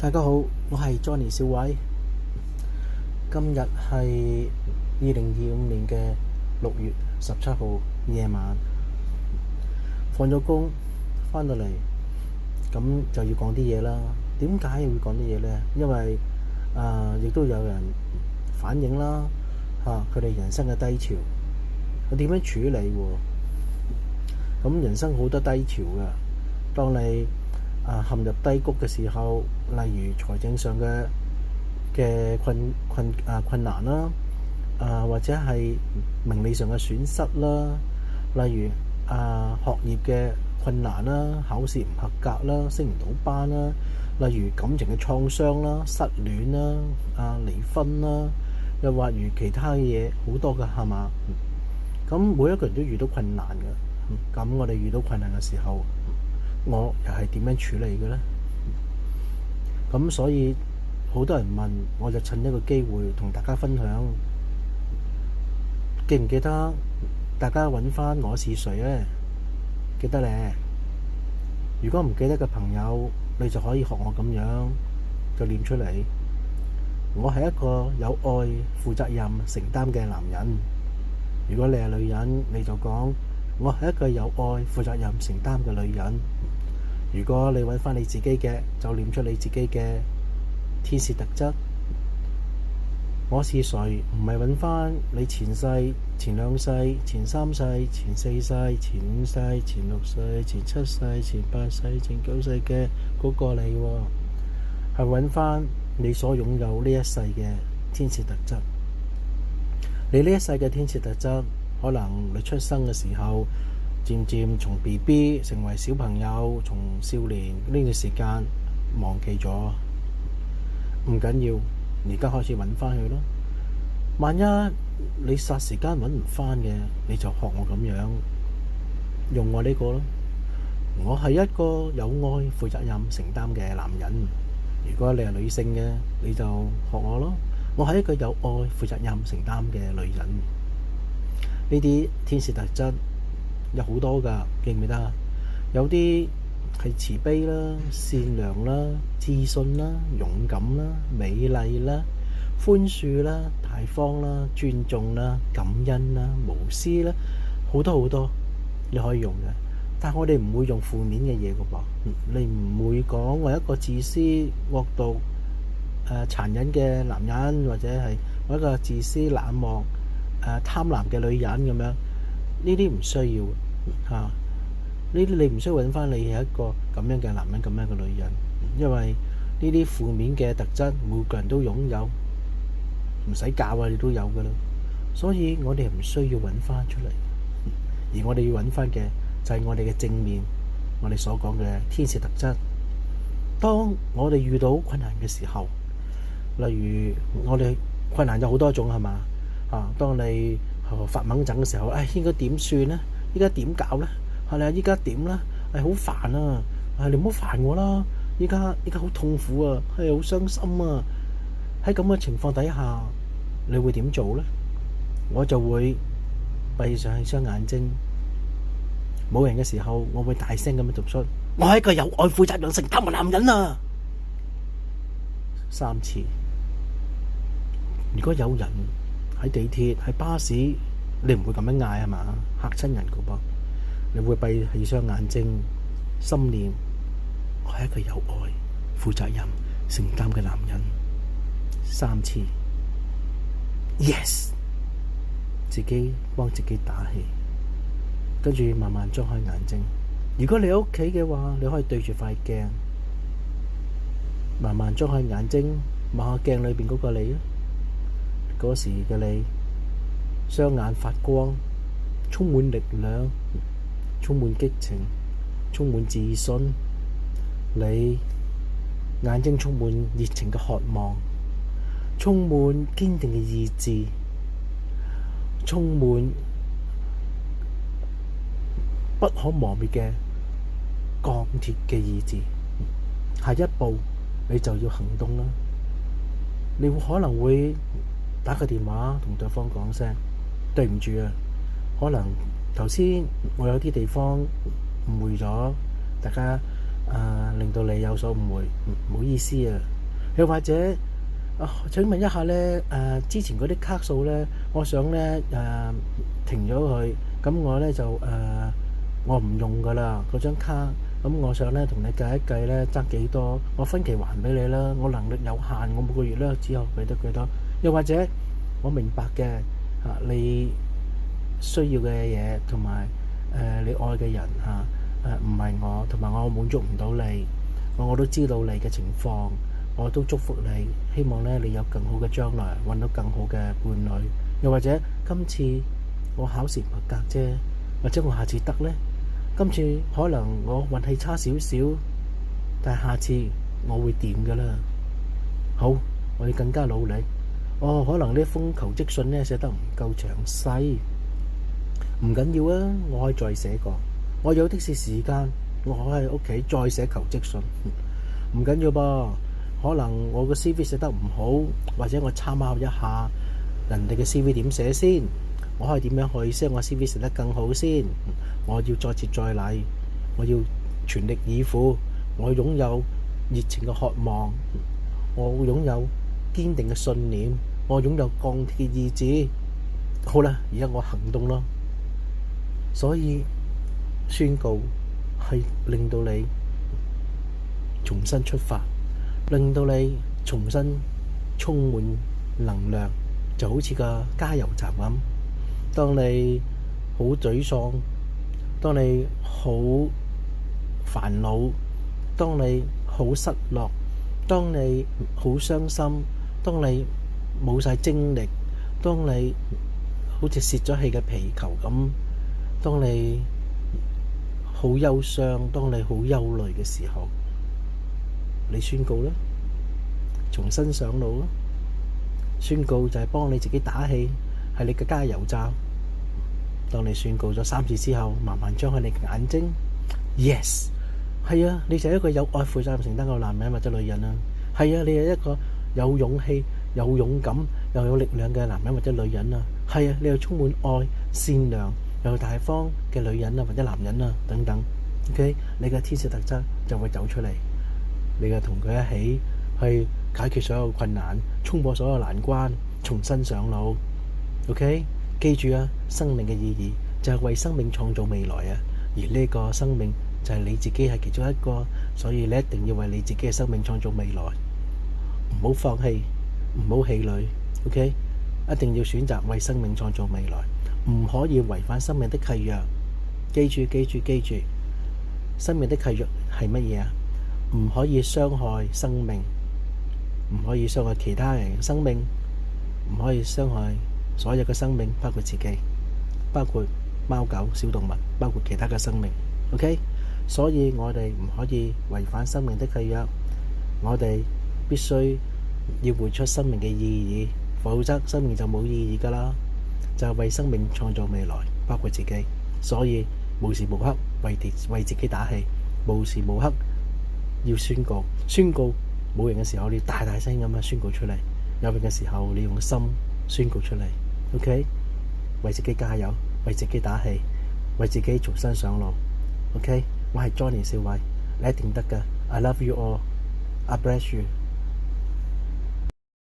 大家好，我係 Johnny 小偉。今日係2025年嘅6月17號夜晚，放咗工返到嚟，咁就要講啲嘢啦。點解要講啲嘢呢？因為亦都有人反映啦，佢哋人生嘅低潮，佢點樣處理喎？咁人生好多低潮㗎，當你陷入低谷嘅時候，例如財政上嘅困難啦，或者係名利上嘅損失啦，例如學業嘅困難啦，考試唔合格啦，升唔到班啦，例如感情嘅創傷啦，失戀啦，離婚啦，又或如其他嘢好多㗎，係嘛？咁每一個人都遇到困難嘅，咁我哋遇到困難嘅時候，我又係點樣處理嘅呢？咁所以好多人問，我就趁一個機會同大家分享。記唔記得大家揾返我是誰呢？記得咧。如果唔記得嘅朋友，你就可以學我咁樣就念出嚟。我係一個有愛、負責任、承擔嘅男人。如果你係女人，你就講我係一個有愛、負責任、承擔嘅女人。如果你揾返你自己嘅，就念出你自己嘅天使特質。我是誰？唔係揾返你前世、前兩世、前三世、前四世、前五世、前六世、前七世、前八世、前九世嘅嗰個你喎，係揾返你所擁有呢一世嘅天使特質。你呢一世嘅天使特質，可能你出生嘅時候，漸漸從 BB 成為小朋友，從少年呢段時間忘記咗，唔緊要，而家開始揾返佢咯。萬一你霎時間揾唔返嘅，你就學我咁樣用我呢個咯。我係一個有愛、負責任、承擔嘅男人。如果你係女性嘅，你就學我咯。我係一個有愛、負責任、承擔嘅女人。呢啲天使特質有好多㗎，記唔記得啊？有啲係慈悲啦、善良啦、自信啦、勇敢啦、美麗啦、寬恕啦、大方啦、尊重啦、感恩啦、無私啦，好多好多你可以用嘅。但係我哋唔會用負面嘅嘢㗎噃。你唔會講我一個自私、惡毒、殘忍嘅男人，或者係我一個自私、冷漠、貪婪嘅女人咁樣。呢啲唔需要嚇。呢啲你唔需要揾返你係一個咁樣嘅男人、咁樣嘅女人，因為呢啲負面嘅特質每個人都擁有，唔使教啊，你都有㗎啦。所以我哋唔需要揾返出嚟，而我哋要揾返嘅就係我哋嘅正面，我哋所講嘅天使特質。當我哋遇到困難嘅時候，例如我哋困難有好多種係嘛？當你發猛陣嘅時候，應該點算呢？依家點搞呢？係啦，依家點咧？好煩啊！你唔好煩我啦！依家好痛苦啊，好傷心啊！喺咁嘅情況底下，你會點做呢？我就會閉上雙眼睛，冇人嘅時候，我會大聲咁樣讀出：我係一個有愛、負責任、承擔嘅男人啊！3次。如果有人喺地鐵、喺巴士，你唔會咁樣嗌係嘛？嚇親人㗎噃。你會閉起雙眼睛，心念我係一個有愛、負責任、承擔嘅男人。3次 ，yes， 自己幫自己打氣，跟住慢慢張開眼睛。如果你喺屋企嘅話，你可以對住塊鏡，慢慢張開眼睛，望下鏡裏邊嗰個你啊。嗰時嘅你，雙眼發光，充滿力量，充滿激情，充滿自信。你眼睛充滿熱情嘅渴望，充滿堅定嘅意志，充滿不可磨滅嘅鋼鐵嘅意志。下一步你就要行動啦。你可能會打個電話同對方講聲對唔住啊，可能頭先我有啲地方誤會咗，大家令到你有所誤會，唔好意思啊。又或者請問一下咧，之前嗰啲卡數咧，我想咧停咗佢，咁我咧就我唔用噶啦嗰張卡，咁我想咧同你計一計咧爭幾多，我分期還俾你啦。我能力有限，我每個月咧只有俾得幾多。又或者我明白嘅你需要嘅嘢同埋你愛嘅人唔係我，同埋我滿足唔到你，我都知道你嘅情況，我都祝福你，希望咧你有更好嘅將來，揾到更好嘅伴侶。又或者今次我考試唔合格啫，或者我下次得呢？今次可能我運氣差少少，但係下次我會掂㗎啦。好，我要更加努力。可能呢封求職信咧寫得唔夠詳細，唔緊要啊，我可以再寫過。我有的是時間，我可以喺屋企再寫求職信，唔緊要噃。可能我個 CV 寫得唔好，或者我參考一下人哋嘅 CV 點寫先，我可以點樣去將我 CV 寫得更好先。我要再接再厲，我要全力以赴，我擁有熱情嘅渴望，我擁有堅定嘅信念，我擁有鋼鐵嘅意志。好啦，而家我行動咯。所以宣告係令到你重新出發，令到你重新充滿能量，就好似個加油站咁。當你好沮喪，當你好煩惱，當你好失落，當你好傷心，當你冇晒精力，當你好似泄咗氣嘅皮球咁，當你好憂傷，當你好憂慮嘅時候，你宣告啦，重新上路啦。宣告就係幫你自己打氣，係你嘅加油站。當你宣告咗3次之後，慢慢張開你嘅眼睛。Yes， 係啊，你就係一個有愛、負責任、承擔嘅男人或者女人啊。係啊，你係一個有勇氣、有勇敢、又有力量嘅男人或者女人啊。係啊，你又充滿愛、善良又大方嘅女人啊或者男人啊等等。OK， 你嘅天使特質就會走出嚟，你就同佢一起去解決所有困難，衝破所有難關，重新上路。OK， 記住啊，生命嘅意義就係為生命創造未來啊，而呢個生命就係你自己係其中一個，所以你一定要為你自己嘅生命創造未來，唔好放棄，唔好氣餒。OK， 一定要選擇為生命創造未來，唔可以違反生命的契約。記住記住記住，生命的契約係乜嘢啊？唔可以傷害生命，唔可以傷害其他人嘅生命，唔可以傷害所有嘅生命，包括自己，包括貓狗小動物，包括其他嘅生命。OK， 所以我哋唔可以違反生命的契約，我哋必須要活出生命嘅意義，否則生命就冇意義㗎啦。就係為生命創造未來，包括自己。所以無時無刻為自己打氣，無時無刻要宣告。宣告冇人嘅時候，你大大聲咁樣宣告出嚟；有人嘅時候，你用心宣告出嚟。OK， 為自己加油，為自己打氣，為自己重新上路。OK， 我係 Johnny 少偉，你一定得㗎。I love you all. I bless you.